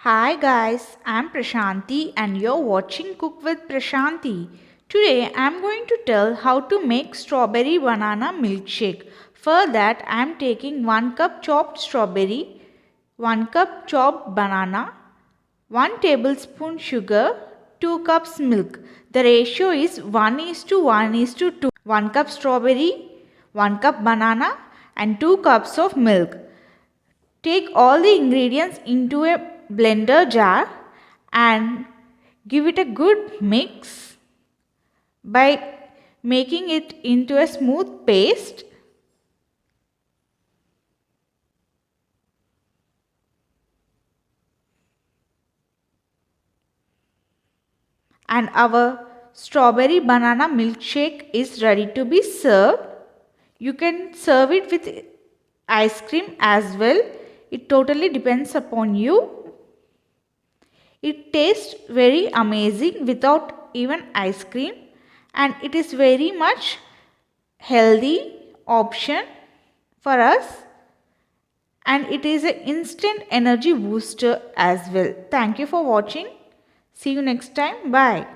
Hi guys, I'm Prashanti and you're watching Cook with Prashanti. Today I'm going to tell how to make strawberry banana milkshake. For that I'm taking 1 cup chopped strawberry, 1 cup chopped banana, 1 tablespoon sugar, 2 cups milk. The ratio is 1 is to 1 is to 2. 1 cup strawberry, 1 cup banana and 2 cups of milk. Take all the ingredients into a blender jar and give it a good mix by making it into a smooth paste. And our strawberry banana milkshake is ready to be served. You can serve it with ice cream as well. It totally depends upon you. It tastes very amazing without even ice cream, and it is very much healthy option for us, and it is an instant energy booster as well. Thank you for watching. See you next time. Bye.